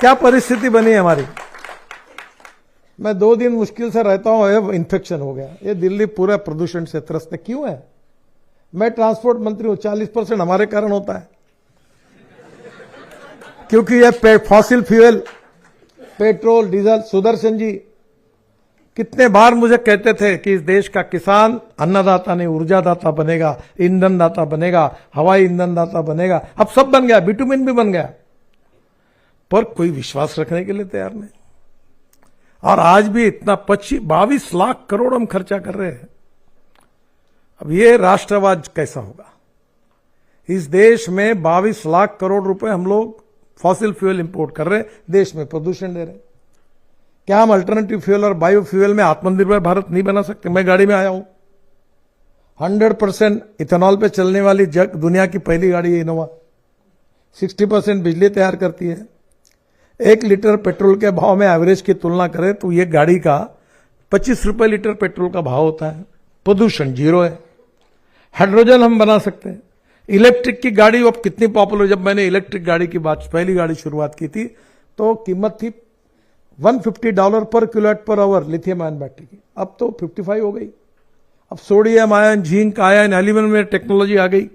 क्या परिस्थिति बनी है हमारी। मैं 2 दिन मुश्किल से रहता हूं, इन्फेक्शन हो गया। ये दिल्ली पूरा प्रदूषण से त्रस्त है। क्यों है? मैं ट्रांसपोर्ट मंत्री हूं, 40% हमारे कारण होता है, क्योंकि ये fossil fuel, petrol, diesel. Sudarshan ji कितने बार मुझे कहते थे कि इस देश का किसान अन्नदाता नहीं ऊर्जादाता बनेगा, ईंधन दाता बनेगा, हवाई ईंधन दाता बनेगा। अब सब बन गया, बिटुमिन भी बन गया, पर कोई विश्वास रखने के लिए तैयार नहीं। और आज भी इतना 22 लाख करोड़ हम खर्चा कर रहे हैं। अब ये राष्ट्रवाद कैसा होगा? इस देश में 22 लाख करोड़ रुपए हम लोग फॉसिल फ्यूल इंपोर्ट कर रहे हैं, देश में प्रदूषण दे रहे हैं। क्या हम अल्टरनेटिव फ्यूल और बायो फ्यूल में आत्मनिर्भर भारत नहीं बना सकते? मैं गाड़ी में आया हूं, 100% इथेनॉल पे चलने वाली दुनिया की पहली गाड़ी है इनोवा। 60% बिजली तैयार करती है। 1 लीटर पेट्रोल के भाव में एवरेज की तुलना करें तो ये गाड़ी का 25 रुपए लीटर पेट्रोल का भाव होता है। प्रदूषण 0 है। हाइड्रोजन हम बना सकते हैं। इलेक्ट्रिक की गाड़ी अब कितनी पॉपुलर। जब मैंने इलेक्ट्रिक गाड़ी की पहली गाड़ी शुरुआत की थी तो कीमत थी $150 पर kWh लिथियम आयन बैटरी की। अब तो 55 हो गई। अब sodium ion, zinc ion, aluminium में टेक्नोलॉजी आ गई।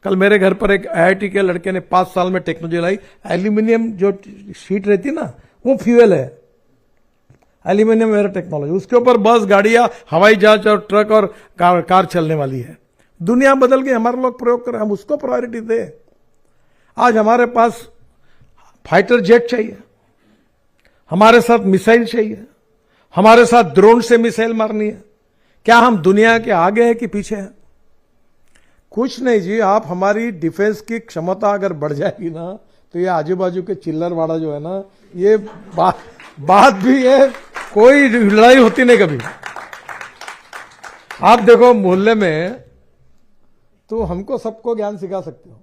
कल मेरे घर पर एक IIT के लड़के ने 5 साल में टेक्नोलॉजी लाई। एल्यूमिनियम जो शीट रहती ना, वो फ्यूल है। एल्यूमिनियम मेरा टेक्नोलॉजी, उसके ऊपर बस, गाड़ियां, हवाई जहाज और ट्रक और कार चलने वाली है। दुनिया बदल गई, हमारे लोग प्रयोग कर रहे हैं, हम उसको प्रायोरिटी दें। आज हमारे पास फाइटर जेट चाहिए, हमारे साथ मिसाइल चाहिए, हमारे साथ ड्रोन से मिसाइल मारनी है। क्या हम दुनिया के आगे हैं कि पीछे हैं? कुछ नहीं जी। आप हमारी डिफेंस की क्षमता अगर बढ़ जाएगी ना, तो ये आजू बाजू के चिल्लरवाड़ा जो है ना, ये बात भी है, कोई लड़ाई होती नहीं कभी। आप देखो मोहल्ले में तो हमको सबको ज्ञान सिखा सकते हो,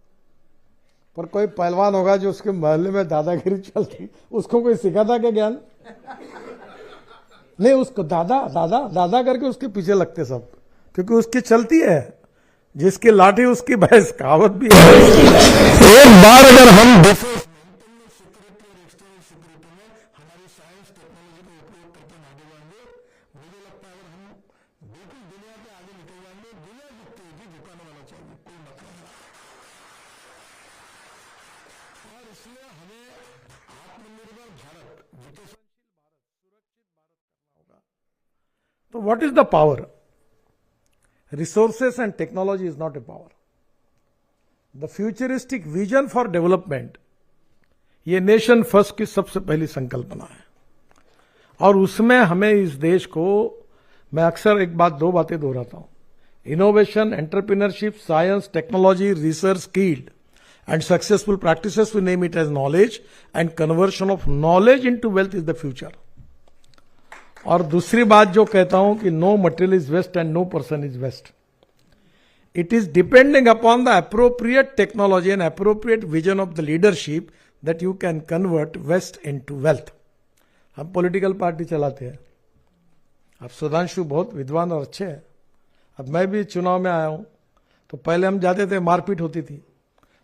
पर कोई पहलवान होगा जो उसके मोहल्ले में दादागिरी चलती, उसको कोई सिखाता क्या ज्ञान? नहीं, उसको दादा दादा दादा करके उसके पीछे लगते सब, क्योंकि उसकी चलती है। जिसकी लाठी उसकी भैंस, कहावत भी है। एक बार अगर हम तो what is the power? Resources and technology is not a power. The futuristic vision for development, ये नेशन फर्स्ट की सबसे पहली संकल्पना है। और उसमें हमें इस देश को, मैं अक्सर एक बात, 2 बातें दोहराता हूं, innovation, entrepreneurship, science, technology, research, skilled and successful practices, we name it as knowledge, and conversion of knowledge into wealth is the future. और दूसरी बात जो कहता हूं कि no material is waste and no person is waste. It is depending upon the appropriate technology and appropriate vision of the leadership that you can convert waste into wealth. हम political party चलाते हैं। अब सुधांशु बहुत विद्वान और अच्छे हैं। अब मैं भी चुनाव में आया हूं, तो पहले हम जाते थे, मारपीट होती थी,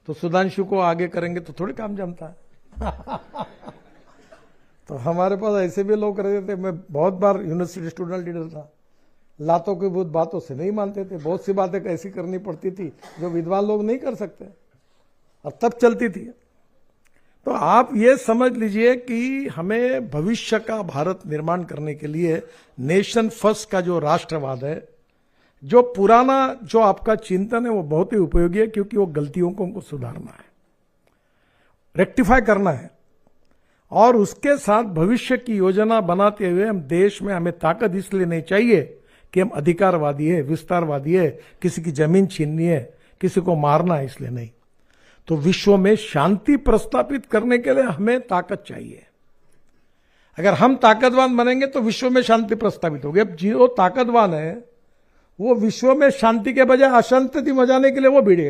तो सुधांशु को आगे करेंगे तो थोड़ी काम जमता है। तो हमारे पास ऐसे भी लोग रहते थे। मैं बहुत बार यूनिवर्सिटी स्टूडेंट लीडर था, लातों की बहुत बातों से नहीं मानते थे। बहुत सी बातें ऐसी करनी पड़ती थी जो विद्वान लोग नहीं कर सकते, और तब चलती थी। तो आप ये समझ लीजिए कि हमें भविष्य का भारत निर्माण करने के लिए नेशन फर्स्ट का जो राष्ट्रवाद है, जो पुराना जो आपका चिंतन है, वो बहुत ही उपयोगी है, क्योंकि वो गलतियों को हमको सुधारना है, रेक्टिफाई करना है। और उसके साथ भविष्य की योजना बनाते हुए हम देश में, हमें ताकत इसलिए नहीं चाहिए कि हम अधिकारवादी है, विस्तारवादी है, किसी की जमीन छीननी है, किसी को मारना है, इसलिए नहीं। तो विश्व में शांति प्रस्तापित करने के लिए हमें ताकत चाहिए। अगर हम ताकतवान बनेंगे तो विश्व में शांति प्रस्तापित होगी। अब जो ताकतवान है वो विश्व में शांति के बजाय अशांति मचाने के लिए वो भिड़े।